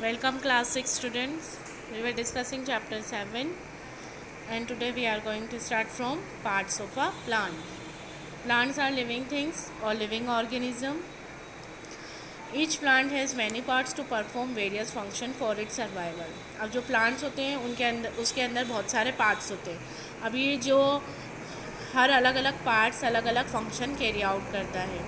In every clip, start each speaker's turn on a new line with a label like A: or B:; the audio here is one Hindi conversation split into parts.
A: Welcome class 6 students. We were discussing chapter 7 and today we are going to start from parts of a plant. Plants are living things or living organism. Each plant has many parts to perform various function for its survival. अब जो plants होते हैं उनके अंदर उसके अंदर बहुत सारे parts होते हैं. अब ये जो हर अलग अलग पार्ट्स अलग अलग फंक्शन कैरी आउट करता है.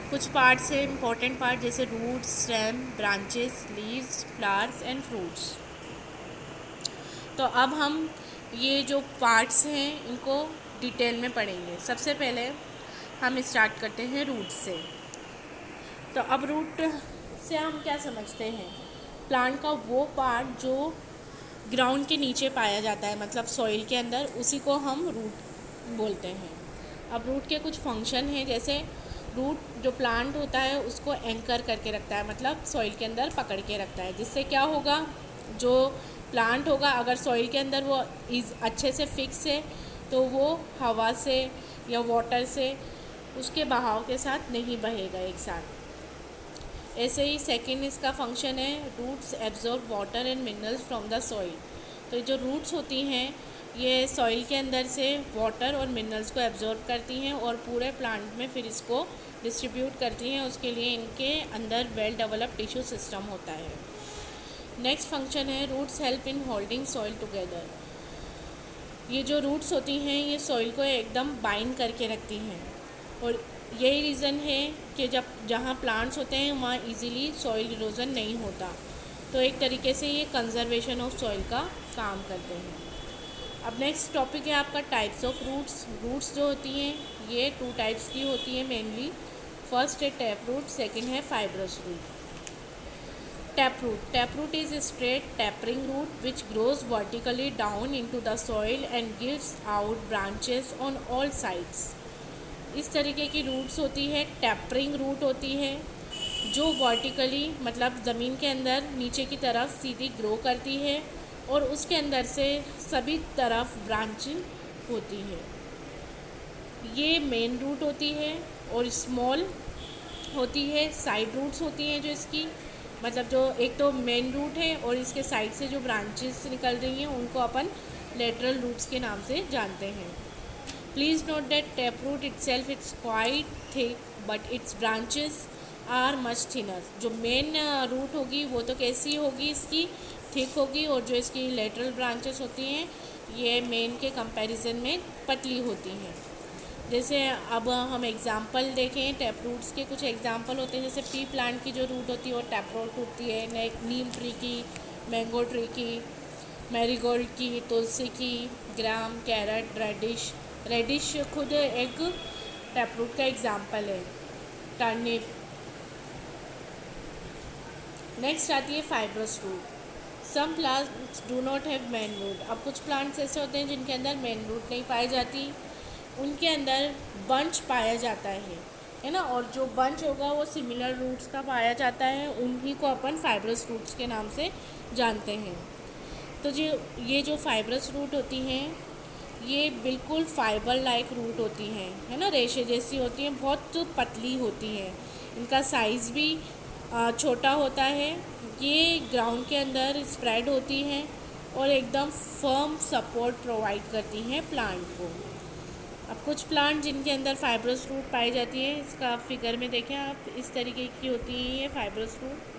A: कुछ पार्ट्स है इम्पोर्टेंट पार्ट जैसे roots, stem, branches, leaves, flowers and fruits. तो अब हम ये जो पार्ट्स हैं इनको डिटेल में पढ़ेंगे. सबसे पहले हम स्टार्ट करते हैं रूट से. तो अब रूट से हम क्या समझते हैं? प्लांट का वो पार्ट जो ग्राउंड के नीचे पाया जाता है, मतलब सॉइल के अंदर, उसी को हम रूट बोलते हैं. अब रूट के कुछ फंक्शन हैं, जैसे रूट जो प्लांट होता है उसको एंकर करके रखता है, मतलब सॉइल के अंदर पकड़ के रखता है. जिससे क्या होगा, जो प्लांट होगा अगर सॉइल के अंदर वो अच्छे से फिक्स है तो वो हवा से या वाटर से उसके बहाव के साथ नहीं बहेगा एक साथ. ऐसे ही सेकंड इसका फंक्शन है, roots absorb water and minerals from the soil. तो जो रूट्स होती हैं ये सॉइल के अंदर से वाटर और मिनरल्स को एब्जॉर्ब करती हैं और पूरे प्लांट में फिर इसको डिस्ट्रीब्यूट करती हैं. उसके लिए इनके अंदर वेल डेवलप्ड टिश्यू सिस्टम होता है. नेक्स्ट फंक्शन है, roots help in holding soil together. ये जो रूट्स होती हैं ये सॉइल को एकदम बाइंड करके रखती हैं और यही रीज़न है कि जब जहाँ प्लांट्स होते हैं वहाँ इजीली सॉइल इरोजन नहीं होता. तो एक तरीके से ये कंजर्वेशन ऑफ सॉइल का काम करते हैं. अब नेक्स्ट टॉपिक है आपका टाइप्स ऑफ रूट्स. रूट्स जो होती हैं ये 2 टाइप्स की होती हैं मेनली. फर्स्ट है टैप रूट, सेकेंड है fibrous root. Tap root is straight tapering root which grows vertically down into the soil and gives out branches on all sides. इस तरीके की रूट्स होती है. टैपरिंग रूट होती है जो वर्टिकली मतलब ज़मीन के अंदर नीचे की तरफ सीधी ग्रो करती है और उसके अंदर से सभी तरफ ब्रांचिंग होती है. ये मेन रूट होती है और स्मॉल होती है. साइड रूट्स होती हैं जो इसकी, मतलब जो एक तो मेन रूट है और इसके साइड से जो ब्रांचेस निकल रही हैं उनको अपन लेटरल रूट्स के नाम से जानते हैं. Please note that taproot itself is quite thick but its branches are much thinner. जो मेन रूट होगी वो तो कैसी होगी, इसकी थिक होगी, और जो इसकी लेटरल ब्रांचेस होती हैं ये मेन के कंपैरिजन में पतली होती हैं. जैसे अब हम एग्जांपल देखें टैपरूट्स के. कुछ एग्जांपल होते हैं जैसे पी प्लांट की जो रूट होती है वो टैपरूट होती है. नीम ट्री की, मैंगो ट्री की, मैरीगोल्ड की, तुलसी की, ग्राम, कैरेट, रेडिश खुद एक टैपरूट का एग्जाम्पल है. टर्निप. नेक्स्ट आती है fibrous root. Some plants do not have main root. अब कुछ प्लांट्स ऐसे होते हैं जिनके अंदर मेन रूट नहीं पाई जाती, उनके अंदर बंच पाया जाता है ना. और जो बंच होगा वो सिमिलर रूट्स का पाया जाता है, उन्हीं को अपन फाइब्रस रूट्स के नाम से जानते हैं. तो जो ये जो फाइब्रस रूट होती हैं ये बिल्कुल फाइबर लाइक रूट होती हैं, है ना, रेशे जैसी होती हैं, बहुत पतली होती हैं. इनका साइज़ भी छोटा होता है. ये ग्राउंड के अंदर स्प्रेड होती हैं और एकदम फर्म सपोर्ट प्रोवाइड करती हैं प्लांट को. अब कुछ प्लांट जिनके अंदर फाइब्रस रूट पाई जाती है, इसका फिगर में देखें आप, इस तरीके की होती है ये फाइब्रस रूट.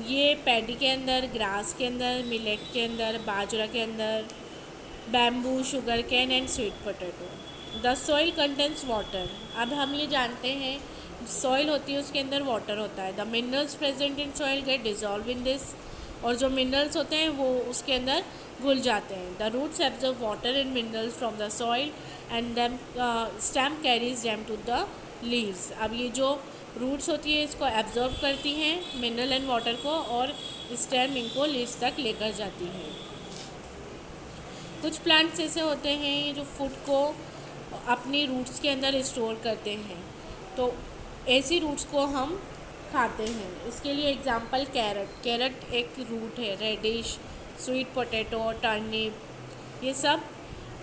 A: ये पैडी के अंदर, ग्रास के अंदर, मिलेट के अंदर, बाजरा के अंदर, bamboo, sugar cane and sweet potato. The soil contains water. अब हम ये जानते हैं सॉइल होती है उसके अंदर वाटर होता है. The minerals present in soil get dissolve in this. और जो मिनरल्स होते हैं वो उसके अंदर घुल जाते हैं. The roots absorb water and minerals from the soil and them stem carries them to the leaves. अब ये जो रूट्स होती है इसको एब्जॉर्ब करती हैं मिनरल एंड वाटर को और स्टेम इनको लीव्स तक लेकर जाती है. कुछ प्लांट्स ऐसे होते हैं जो फूड को अपनी रूट्स के अंदर स्टोर करते हैं, तो ऐसी रूट्स को हम खाते हैं. इसके लिए एग्जांपल कैरेट एक रूट है. रेडिश, स्वीट पोटैटो, टर्निप, ये सब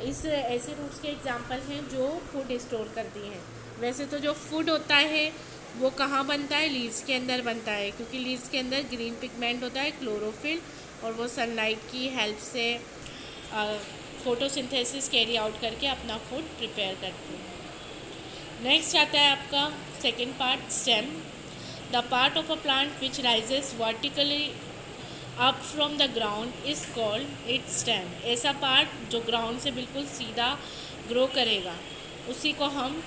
A: इस ऐसे रूट्स के एग्जांपल हैं जो फूड स्टोर करती हैं. वैसे तो जो फूड होता है वो कहाँ बनता है, लीव्स के अंदर बनता है, क्योंकि लीव्स के अंदर ग्रीन पिगमेंट होता है क्लोरोफिल, और वो सनलाइट की हेल्प से फोटोसिंथेसिस कैरी आउट करके अपना फूड प्रिपेयर करते हैं। नेक्स्ट आता है आपका second part, stem. The part of a plant which rises vertically up from the ground is called its stem. ऐसा पार्ट जो ग्राउंड से बिल्कुल सीधा ग्रो करेगा उसी को हम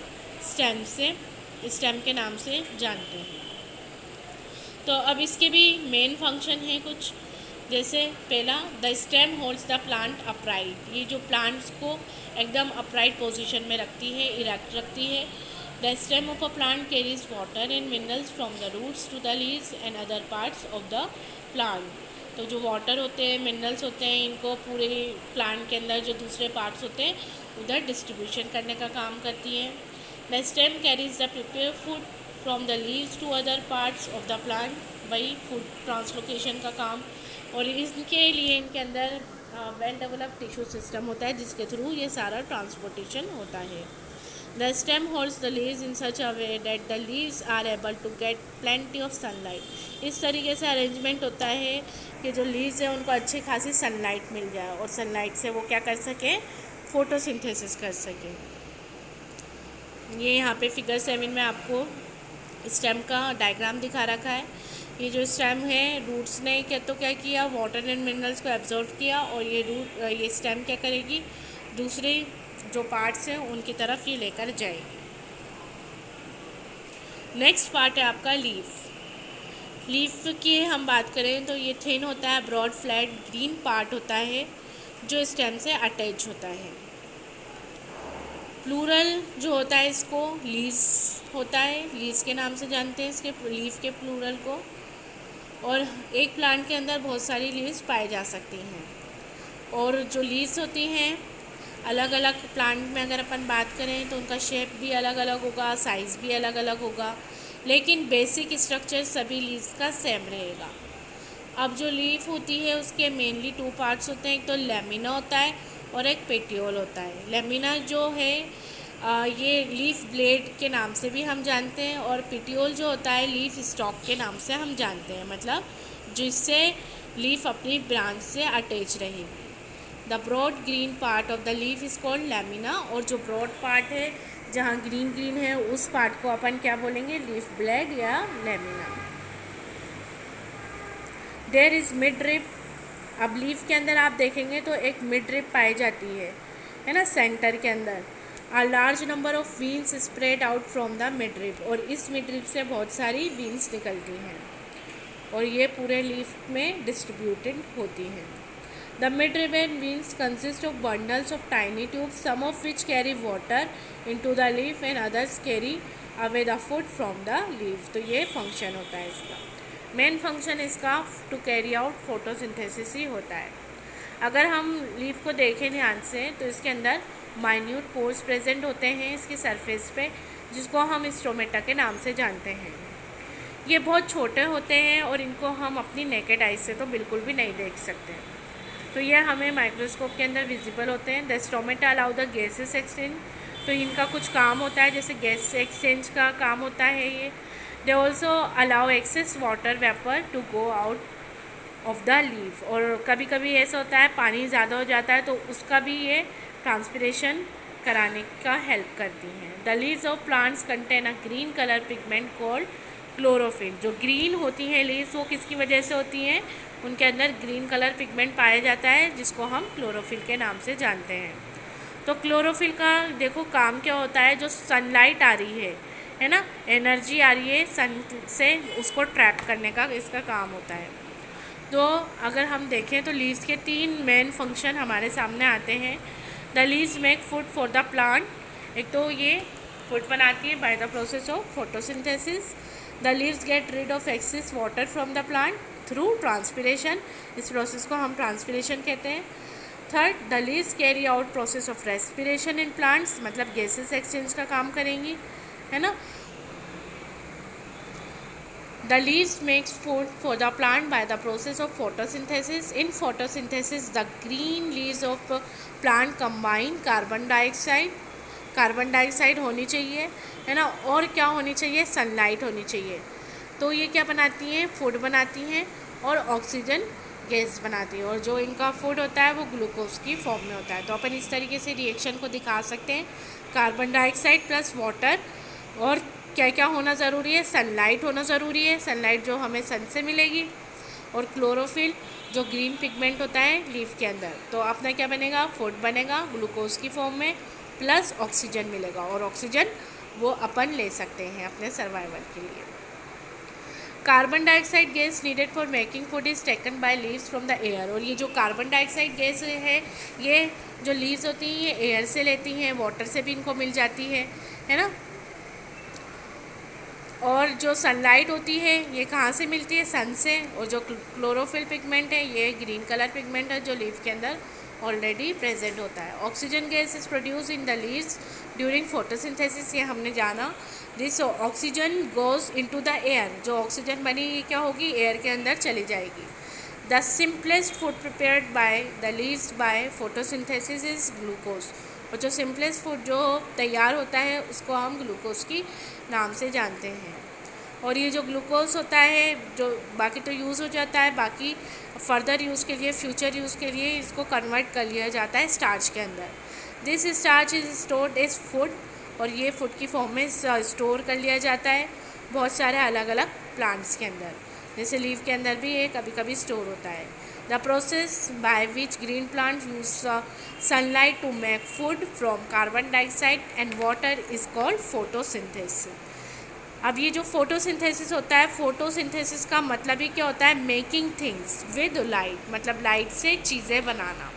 A: स्टेम के नाम से जानते हैं। तो अब इसके भी मेन फंक्शन है कुछ, जैसे पहला, the stem holds the plant upright. ये जो प्लांट्स को एकदम अपराइट पोजीशन में रखती है, इरेक्ट रखती है। The stem of a plant carries water and minerals from the roots to the leaves and other parts of the plant. तो जो वाटर होते हैं, मिनरल्स होते हैं, इनको पूरे प्लांट के अंदर जो दूसरे पार्ट्स होते हैं उधर डिस्ट्रीब्यूशन करने का काम करती है। The stem carries the prepare food from the leaves to other parts of the plant, वही फूड ट्रांसलोकेशन का काम। और इनके लिए इनके अंदर वेल डेवलप्ड टिश्यू सिस्टम होता है जिसके थ्रू ये सारा ट्रांसपोर्टेशन होता है। The stem holds the leaves in such a way that the leaves are able to get plenty of sunlight. इस तरीके से अरेंजमेंट होता है कि जो लीव्स है उनको अच्छी खासी सनलाइट मिल जाए और सनलाइट से वो क्या कर सके, फोटोसिंथेसिस कर सके। ये यहाँ पे फिगर 7 में आपको स्टेम का डायग्राम दिखा रखा है। ये जो स्टेम है, रूट्स ने क्या किया, वाटर एंड मिनरल्स को एब्जॉर्व किया, और ये स्टेम क्या करेगी, दूसरे जो पार्ट्स हैं उनकी तरफ ये लेकर जाएगी। नेक्स्ट पार्ट है आपका लीफ। लीफ की हम बात करें तो ये थिन होता है, ब्रॉड फ्लैट ग्रीन पार्ट होता है जो स्टेम से अटैच होता है। प्लूरल जो होता है इसको लीव्स होता है, लीव्स के नाम से जानते हैं इसके लीफ के प्लूरल को। और एक प्लांट के अंदर बहुत सारी लीव्स पाई जा सकती हैं, और जो लीव्स होती हैं अलग अलग प्लांट में अगर अपन बात करें तो उनका शेप भी अलग अलग होगा, साइज़ भी अलग अलग होगा, लेकिन बेसिक स्ट्रक्चर सभी लीव्स का सेम रहेगा। अब जो लीफ होती है उसके मेनली 2 पार्ट्स होते हैं, एक तो लेमिना होता है और एक पेटियोल होता है। लेमिना जो है ये लीफ ब्लेड के नाम से भी हम जानते हैं, और पेटियोल जो होता है लीफ स्टॉक के नाम से हम जानते हैं, मतलब जिससे लीफ अपनी ब्रांच से अटैच रहेगी। The broad green part of the leaf is called lamina, और जो ब्रॉड पार्ट है जहाँ ग्रीन ग्रीन है उस पार्ट को अपन क्या बोलेंगे, लीफ ब्लेड या lamina. There is mid rib. अब लीफ के अंदर आप देखेंगे तो एक मिड रिप पाई जाती है ना, सेंटर के अंदर। A large number of veins spread out from the midrib, और इस मिडरिप से बहुत सारी veins निकलती हैं और ये पूरे लीफ में डिस्ट्रीब्यूटेड होती हैं। The midrib and veins consist of bundles of tiny tubes, some of which carry water into the leaf and others carry away the food from the leaf। तो ये फंक्शन होता है इसका, मेन फंक्शन इसका टू कैरी आउट फोटोसिंथेसिस ही होता है। अगर हम लीफ को देखें ध्यान से तो इसके अंदर माइन्यूट पोर्स प्रेजेंट होते हैं इसकी सरफेस पे, जिसको हम स्टोमेटा के नाम से जानते हैं। ये बहुत छोटे होते हैं और इनको हम अपनी नेकेड आई से तो बिल्कुल भी नहीं देख सकते, तो ये हमें माइक्रोस्कोप के अंदर विजिबल होते हैं। The stomata allow the gases exchange, तो इनका कुछ काम होता है, जैसे गैस एक्सचेंज का काम होता है ये। They also allow excess water vapour to go out of the leaf, और कभी कभी ऐसा होता है पानी ज़्यादा हो जाता है तो उसका भी ये ट्रांसपिरेशन कराने का हेल्प करती हैं। The leaves of plants contain a green colour pigment called chlorophyll. जो ग्रीन होती हैं लीव्स वो किसकी वजह से होती हैं, उनके अंदर ग्रीन कलर पिगमेंट पाया जाता है जिसको हम क्लोरोफिल के नाम से जानते हैं। तो क्लोरोफिल का देखो काम क्या होता है, जो सनलाइट आ रही है ना, एनर्जी आ रही है सन से, उसको ट्रैप करने का इसका काम होता है। तो अगर हम देखें तो लीव्स के 3 मेन फंक्शन हमारे सामने आते हैं। The leaves make food for the plant, एक तो ये फूड बनाती है by the process of photosynthesis. The leaves get rid of excess water from the plant through transpiration, इस प्रोसेस को हम ट्रांसपिरेशन कहते हैं। Third, the leaves carry out process of respiration in plants, मतलब गैसेस एक्सचेंज का काम करेंगी, है ना। The leaves makes food for the plant by the process of photosynthesis. In photosynthesis, the green leaves of plant combine carbon carbon dioxide होनी चाहिए, है ना, और क्या होनी चाहिए, सनलाइट होनी चाहिए। तो ये क्या बनाती हैं, फूड बनाती हैं और ऑक्सीजन गैस बनाती है, और जो इनका फूड होता है वो ग्लूकोज की फॉर्म में होता है। तो अपन इस तरीके से रिएक्शन को दिखा सकते हैं, कार्बन डाइऑक्साइड प्लस वाटर, और क्या क्या होना ज़रूरी है, सनलाइट होना ज़रूरी है, सनलाइट जो हमें सन से मिलेगी, और क्लोरोफिल जो ग्रीन पिगमेंट होता है लीफ के अंदर। तो अपना क्या बनेगा, फूड बनेगा ग्लूकोज की फॉर्म में, प्लस ऑक्सीजन मिलेगा, और ऑक्सीजन वो अपन ले सकते हैं अपने सर्वाइवल के लिए। Carbon dioxide gas needed for making food is taken by leaves from the air. और ये जो कार्बन डाइऑक्साइड गैस है, ये जो लीव्स होती हैं ये एयर से लेती हैं, वाटर से भी इनको मिल जाती है ना। और जो सनलाइट होती है ये कहाँ से मिलती है, सन से। और जो क्लोरोफिल पिगमेंट है ये ग्रीन कलर पिगमेंट है जो लीफ के अंदर ऑलरेडी प्रेजेंट होता है। Oxygen gas is produce in the leaves during photosynthesis, ये हमने जाना। This oxygen goes into the air, जो ऑक्सीजन बनी ये क्या होगी, एयर के अंदर चली जाएगी। The simplest food prepared by the leaves by photosynthesis is glucose. और जो सिंपलेस्ट फूड जो तैयार होता है उसको हम ग्लूकोज की नाम से जानते हैं। और ये जो ग्लूकोज होता है जो बाकी तो यूज़ हो जाता है, बाकी फर्दर यूज़ के लिए, फ्यूचर यूज़ के लिए इसको कन्वर्ट कर लिया जाता है स्टार्च के अंदर। This starch is stored as food, और ये फूड की फॉर्म में स्टोर कर लिया जाता है बहुत सारे अलग अलग प्लांट्स के अंदर, जैसे लीफ के अंदर भी ये कभी कभी स्टोर होता है। The process by which green plant use sunlight to make food from carbon dioxide and water is called photosynthesis. अब ये जो फोटोसिंथेसिस होता है, फोटोसिंथेसिस का मतलब ही क्या होता है, मेकिंग थिंग्स विद लाइट, मतलब लाइट से चीज़ें बनाना।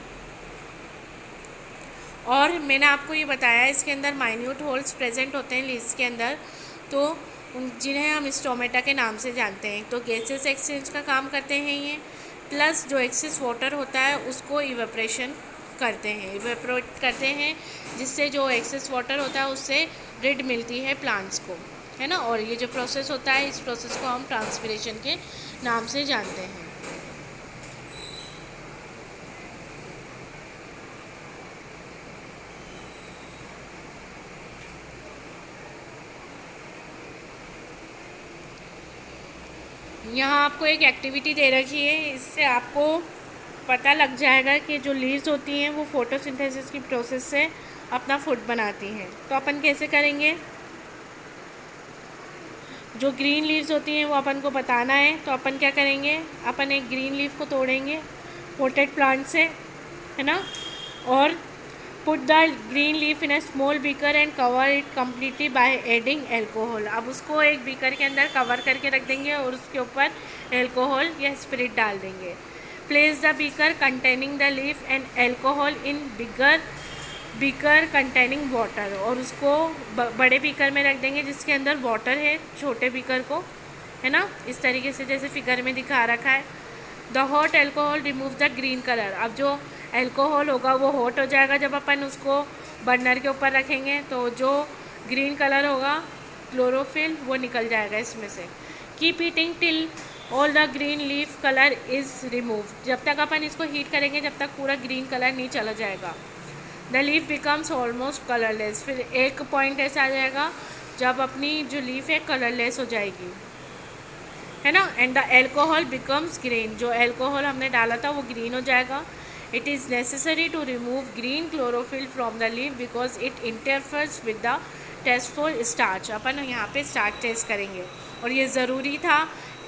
A: और मैंने आपको ये बताया इसके अंदर माइन्यूट होल्स प्रेजेंट होते हैं लीव्स के अंदर, तो जिन्हें हम स्टोमेटा के नाम से जानते हैं। तो गैसेस एक्सचेंज का काम करते हैं ये, प्लस जो एक्सेस वाटर होता है उसको इवेपरेशन करते हैं, इवेपरेट करते हैं, जिससे जो एक्सेस वाटर होता है उससे रिड मिलती है प्लांट्स को, है ना। और ये जो प्रोसेस होता है इस प्रोसेस को हम ट्रांसपिरेशन के नाम से जानते हैं। यहाँ आपको एक एक्टिविटी दे रखी है, इससे आपको पता लग जाएगा कि जो लीव्स होती हैं वो फोटोसिंथेसिस की प्रोसेस से अपना फूड बनाती हैं। तो अपन कैसे करेंगे, जो ग्रीन लीव्स होती हैं वो अपन को बताना है। तो अपन क्या करेंगे, अपन एक ग्रीन लीफ को तोड़ेंगे पोटेड प्लांट से, है ना, और put the green leaf in a small beaker and cover it completely by adding alcohol. अब उसको एक बीकर के अंदर कवर करके रख देंगे और उसके ऊपर एल्कोहल या स्पिरिट डाल देंगे। Place the beaker containing the leaf and alcohol in bigger beaker containing water, और उसको बड़े बीकर में रख देंगे जिसके अंदर वाटर है, छोटे बीकर को, है ना, इस तरीके से जैसे फिगर में दिखा रखा है। The hot alcohol remove the green colour. अब जो एल्कोहल होगा वो हॉट हो जाएगा जब अपन उसको बर्नर के ऊपर रखेंगे, तो जो ग्रीन कलर होगा क्लोरोफिल वो निकल जाएगा इसमें से। Keep heating till all the green leaf colour is remove. जब तक अपन इसको हीट करेंगे जब तक पूरा ग्रीन कलर नहीं चला जाएगा। The leaf becomes almost colourless. फिर एक पॉइंट ऐसा आ जाएगा जब अपनी जो लीफ है कलरलेस हो जाएगी, है ना। And the alcohol becomes green, जो एल्कोहल हमने डाला था वो ग्रीन हो जाएगा। It is necessary to remove green chlorophyll from the leaf because it interferes with the test for starch. अपन यहाँ पे स्टार्च टेस्ट करेंगे, और ये ज़रूरी था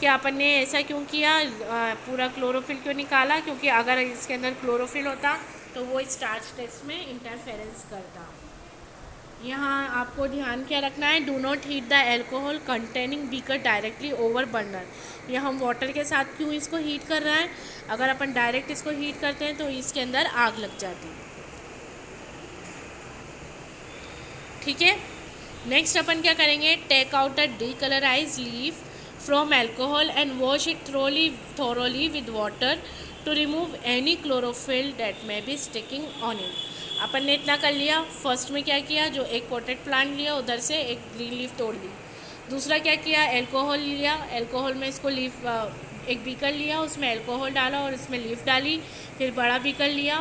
A: कि अपन ने ऐसा क्यों किया, पूरा क्लोरोफिल क्यों निकाला, क्योंकि अगर इसके अंदर क्लोरोफिल होता तो वो स्टार्च टेस्ट में इंटरफेरेंस करता। यहाँ आपको ध्यान क्या रखना है, do not heat the alcohol containing beaker directly over burner. ये हम वाटर के साथ क्यों इसको हीट कर रहे हैं, अगर अपन डायरेक्ट इसको हीट करते हैं तो इसके अंदर आग लग जाती है। ठीक है, नेक्स्ट अपन क्या करेंगे, take out the decolourise leaf from alcohol and wash it thoroughly with water to remove any chlorophyll that may be sticking on it. अपन ने इतना कर लिया। फर्स्ट में क्या किया, जो एक पोटेड प्लांट लिया उधर से एक ग्रीन लीफ तोड़ ली। दूसरा क्या किया, एल्कोहल लिया, एल्कोहल में इसको लीफ एक बीकर लिया, उसमें एल्कोहल डाला और इसमें लीफ डाली। फिर बड़ा बीकर लिया,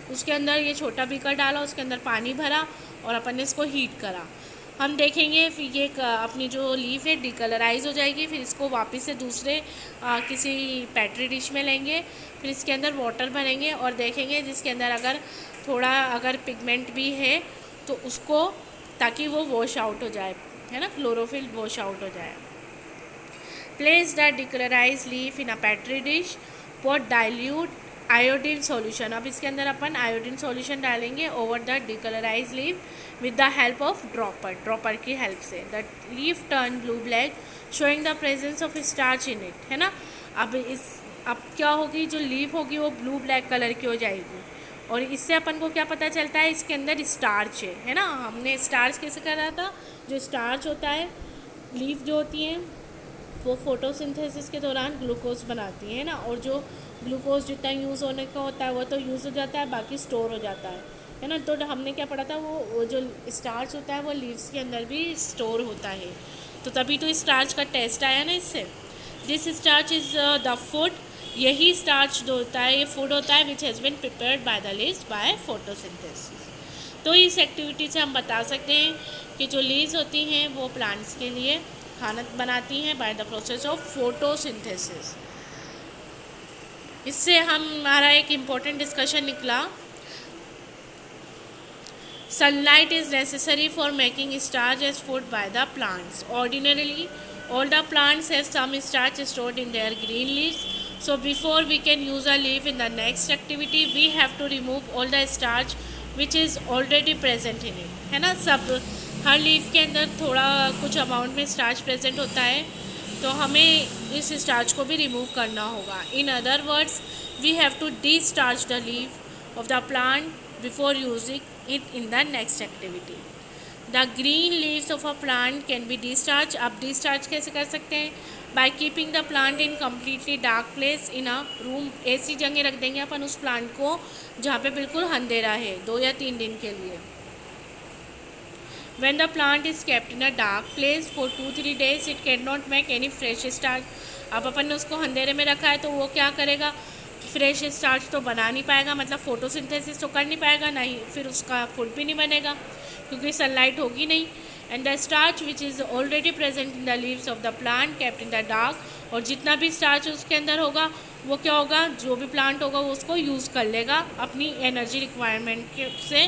A: उसके अंदर ये छोटा बीकर डाला, उसके अंदर पानी भरा और अपन ने इसको हीट करा। हम देखेंगे फिर ये अपनी जो लीफ है डिकलराइज हो जाएगी। फिर इसको वापस से दूसरे किसी पेट्री डिश में लेंगे, फिर इसके अंदर वाटर भरेंगे और देखेंगे जिसके अंदर अगर पिगमेंट भी है तो उसको, ताकि वो वॉश आउट हो जाए, है ना, क्लोरोफिल वॉश आउट हो जाए। Place the decolourise leaf in a petri dish, put dilute iodine solution. अब इसके अंदर अपन आयोडीन सॉल्यूशन डालेंगे over the decolourise leaf with the help of dropper की हेल्प से। The leaf turn blue black showing the presence of starch in it, है ना। अब क्या होगी, जो लीफ होगी वो ब्लू ब्लैक कलर की हो जाएगी और इससे अपन को क्या पता चलता है, इसके अंदर स्टार्च है ना। हमने स्टार्च कैसे करा था, जो स्टार्च होता है, लीफ जो होती है वो फोटोसिंथेसिस के दौरान ग्लूकोज बनाती है ना, और जो ग्लूकोज जितना यूज़ होने का होता है वो तो यूज़ हो जाता है, बाकी स्टोर हो जाता है ना। तो हमने क्या पढ़ा था, वो जो स्टार्च होता है वो लीव्स के अंदर भी स्टोर होता है, तो तभी तो स्टार्च का टेस्ट आया ना इससे। This starch is the food, यही स्टार्च जो होता है ये फूड होता है which has been prepared by the leaves by photosynthesis. तो इस एक्टिविटी से हम बता सकते हैं कि जो लीव्स होती हैं वो प्लांट्स के लिए खाना बनाती हैं bye the process of photosynthesis. इससे हमारा एक इम्पोर्टेंट डिस्कशन निकला, sunlight is necessary for making starch as food by the plants. Ordinarily, all the plants have some starch stored in their green leaves. So before we can use a leaf in the next activity, we have to remove all the starch which is already present in it. है ना, सब हर लीफ के अंदर थोड़ा कुछ अमाउंट में स्टार्च प्रेजेंट होता है, तो हमें इस स्टार्च को भी रिमूव करना होगा। In other words, we have to destarch the leaf of the plant before using it in the next activity. The green leaves of a plant can be discharged. अब discharge कैसे कर सकते हैं, by keeping the plant in completely dark place in a room. ऐसी जगह रख देंगे अपन उस प्लांट को जहाँ पे बिल्कुल अंधेरा है 2 या 3 दिन के लिए। When the plant is kept in a dark place for 2-3 days, it cannot make any fresh starch. अब अपन ने उसको अंधेरे में रखा है तो वो क्या करेगा, फ्रेश स्टार्च तो बना नहीं पाएगा, मतलब फोटोसिंथेसिस तो कर नहीं पाएगा, नहीं फिर उसका फूड भी नहीं बनेगा क्योंकि सनलाइट होगी नहीं। And the starch which is already present in the leaves of the plant kept in the dark, और जितना भी स्टार्च उसके अंदर होगा वो क्या होगा, जो भी प्लांट होगा वो उसको यूज़ कर लेगा अपनी एनर्जी रिक्वायरमेंट से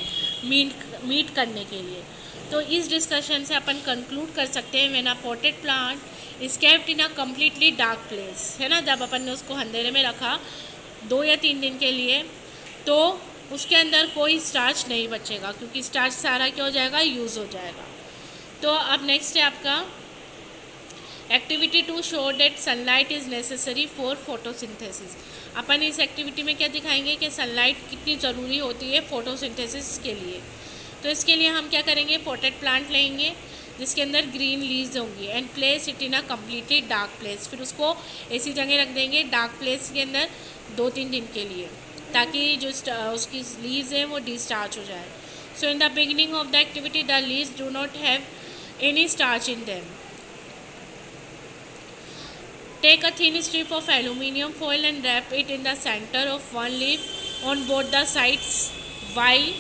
A: मीट करने के लिए। तो इस डिस्कशन से अपन कंक्लूड कर सकते हैं, when a potted plant is kept in a completely dark place, है ना, जब अपन ने उसको अंधेरे में रखा 2 या 3 दिन के लिए, तो उसके अंदर कोई स्टार्च नहीं बचेगा क्योंकि स्टार्च सारा क्या हो जाएगा, यूज़ हो जाएगा। तो अब नेक्स्ट है आपका activity 2, show that sunlight is necessary for photosynthesis. अपन इस एक्टिविटी में क्या दिखाएंगे कि सनलाइट कितनी ज़रूरी होती है फोटोसिंथेसिस के लिए। तो इसके लिए हम क्या करेंगे, पॉटेड प्लांट लेंगे जिसके अंदर ग्रीन लीव्स होंगी and place it in a completely dark place, फिर उसको ऐसी जगह रख देंगे डार्क प्लेस के अंदर 2-3 दिन के लिए, ताकि जो उसकी लीव्स हैं वो डिस्टार्च हो जाए। So in the beginning of the activity the leaves do not have any starch in them. Take a thin strip of aluminium foil and wrap it in the centre of one leaf on both the sides while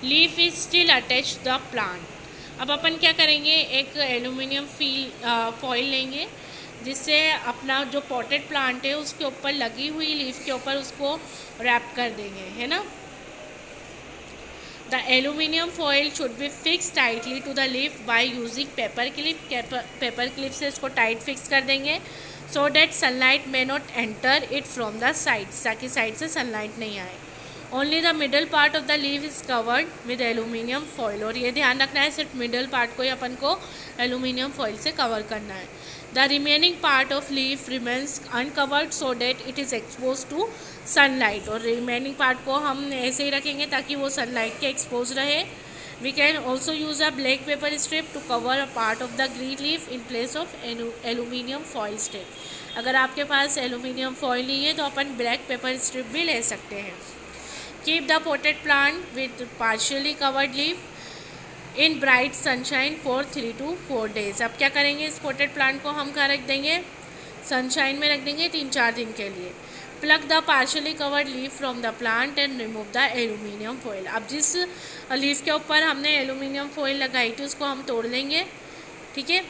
A: leaf is still attach the plant. अब अपन क्या करेंगे, एक एल्यूमिनियम फॉइल लेंगे जिससे अपना जो पॉटेड प्लांट है उसके ऊपर लगी हुई लीफ के ऊपर उसको रैप कर देंगे, है ना। The aluminium foil should be fix tightly to the leaf by using paper clip. Paper clip से इसको टाइट फिक्स कर देंगे so that sunlight may not enter it from the sides, ताकि साइड से सनलाइट नहीं आए। Only the middle part of the leaf is covered with aluminium foil, और ये ध्यान रखना है सिर्फ मिडल पार्ट को ही अपन को एल्यूमिनियम फॉइल से कवर करना है। The remaining part of leaf remains uncovered so that it is expose to sunlight, और रिमेनिंग पार्ट को हम ऐसे ही रखेंगे ताकि वो सनलाइट के एक्सपोज रहे। We can also use a black paper strip to cover a part of the green leaf in place of aluminium foil strip. अगर आपके पास एल्यूमिनियम फॉइल नहीं है तो अपन ब्लैक पेपर स्ट्रिप भी ले सकते हैं। Keep the potted plant with partially covered leaf in bright sunshine for 3 to 4 days। अब क्या करेंगे, इस पॉटेड प्लांट को हम कहाँ रख देंगे, सनशाइन में रख देंगे 3-4 दिन के लिए। Plug the partially covered leaf from the plant and remove the aluminium foil. अब जिस लीफ के ऊपर हमने एल्यूमिनियम फॉइल लगाई थी उसको हम तोड़ लेंगे, ठीक है।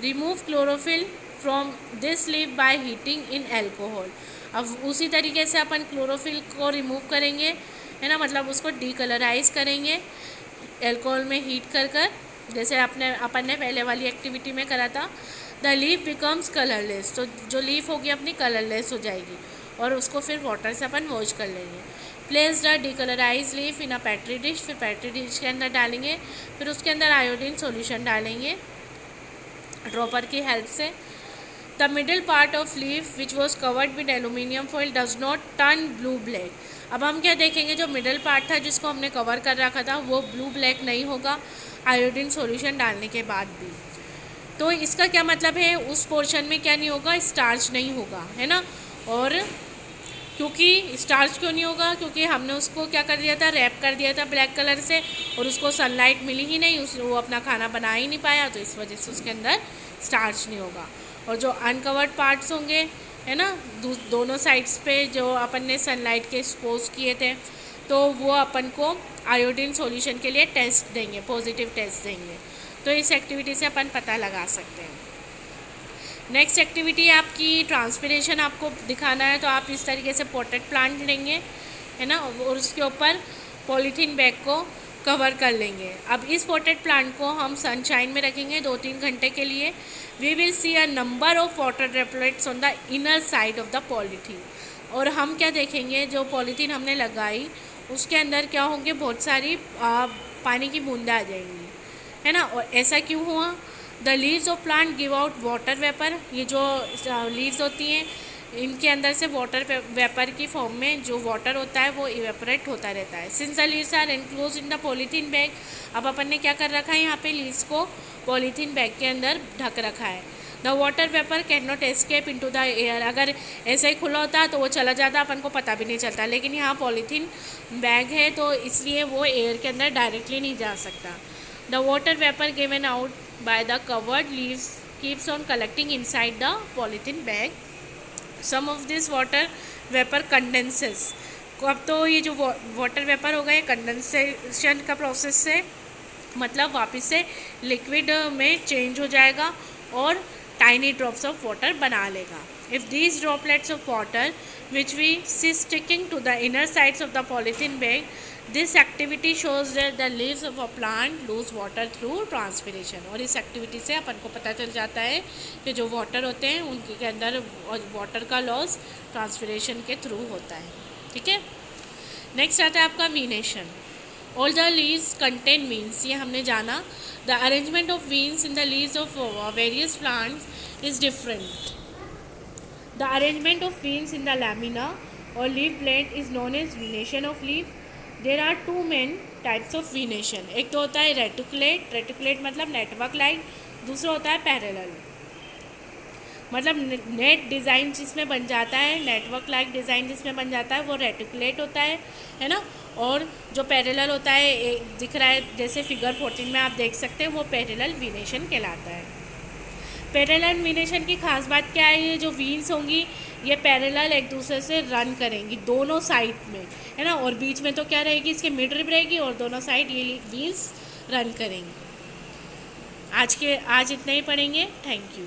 A: Remove chlorophyll from this leaf by heating in alcohol. अब उसी तरीके से अपन क्लोरोफिल को रिमूव करेंगे, है ना, मतलब उसको डीकलराइज करेंगे एल्कोहल में हीट कर जैसे अपन ने पहले वाली एक्टिविटी में करा था। द लीफ बिकम्स कलरलेस, तो जो लीफ होगी अपनी कलरलेस हो जाएगी और उसको फिर वाटर से अपन वॉश कर लेंगे। Place the decolourise leaf in a petri dish, फिर पेट्री डिश के अंदर डालेंगे, फिर उसके अंदर आयोडीन सॉल्यूशन डालेंगे ड्रॉपर की हेल्प से। The middle part of leaf which was covered with aluminium foil does not turn blue black. अब हम क्या देखेंगे, जो मिडिल पार्ट था जिसको हमने कवर कर रखा था वो ब्लू ब्लैक नहीं होगा आयोडीन सॉल्यूशन डालने के बाद भी। तो इसका क्या मतलब है, उस पोर्शन में क्या नहीं होगा, स्टार्च नहीं होगा, है ना। और क्योंकि स्टार्च क्यों नहीं होगा, क्योंकि हमने उसको क्या कर दिया था, रैप कर दिया था ब्लैक कलर से और उसको सनलाइट मिली ही नहीं, वो अपना खाना बना ही नहीं पाया, तो इस वजह से उसके अंदर स्टार्च नहीं होगा। और जो अनकवर्ड पार्ट्स होंगे, है ना, दोनों साइड्स पे जो अपन ने सनलाइट के एक्सपोज किए थे, तो वो अपन को आयोडीन सॉल्यूशन के लिए टेस्ट देंगे, पॉजिटिव टेस्ट देंगे। तो इस एक्टिविटी से अपन पता लगा सकते हैं। नेक्स्ट एक्टिविटी आपकी ट्रांसपिरेशन आपको दिखाना है, तो आप इस तरीके से पॉटेड प्लांट लेंगे, है ना, और उसके ऊपर पॉलीथीन बैग को कवर कर लेंगे। अब इस पॉटेड प्लांट को हम सनशाइन में रखेंगे 2-3 घंटे के लिए। We will see a number of water droplets on the inner side of the polythene. और हम क्या देखेंगे, जो पॉलीथीन हमने लगाई उसके अंदर क्या होंगे, बहुत सारी पानी की बूंदें आ जाएंगी, है ना। और ऐसा क्यों हुआ, the leaves of plant give out water vapour. ये जो लीव्स होती हैं इनके अंदर से वाटर वेपर की फॉर्म में जो वाटर होता है वो इवेपोरेट होता रहता है। Since the leaves are enclose in the polythene bag, अब अपन ने क्या कर रखा है, यहाँ पे लीव्स को पॉलीथीन बैग के अंदर ढक रखा है। The water vapour can not escape into the air. अगर ऐसे ही खुला होता तो वो चला जाता, अपन को पता भी नहीं चलता, लेकिन यहाँ पॉलीथीन बैग है तो इसलिए वो एयर के अंदर डायरेक्टली नहीं जा सकता। The water vapour given out by the covered leaves keeps on collecting inside the polythene bag. Some of this water vapor condenses. अब तो ये जो वाटर वेपर होगा ये कंडेंसेशन का प्रोसेस से मतलब वापस से लिक्विड में चेंज हो जाएगा और टाइनी ड्रॉप्स ऑफ वाटर बना लेगा। If these droplets of water which we see sticking to the inner sides of the polythene bag, this activity shows that the leaves of a plant lose water through transpiration। और इस एक्टिविटी से अपन को पता चल जाता है कि जो वाटर होते हैं उनके अंदर वाटर का लॉस ट्रांसपिरेशन के थ्रू होता है, ठीक है। नेक्स्ट आता है आपका venation. All the leaves contain veins, ये हमने जाना। The arrangement of veins in the leaves of various plants is different. The arrangement of veins in the lamina और leaf blade is known as venation of leaf. There are 2 main types of venation. एक तो होता है रेटिकुलेट, रेटिकुलेट मतलब नेटवर्क लाइक, दूसरा होता है पैरेलल मतलब नेट डिज़ाइन जिसमें बन जाता है, नेटवर्क लाइक डिज़ाइन जिसमें बन जाता है वो रेटिकुलेट होता है ना। और जो पैरेलल होता है दिख रहा है जैसे फिगर 14 में आप देख सकते हैं, वो पैरेलल वीनेशन कहलाता है। पैरेलल वीनेशन की खास बात क्या है, ये जो वीन्स होंगी ये पैरेलल एक दूसरे से रन करेंगी दोनों साइड में, है ना। और बीच में तो क्या रहेगी, इसके मिड रिब रहेगी और दोनों साइड ये वीन्स रन करेंगी। आज इतना ही पढ़ेंगे। Thank you.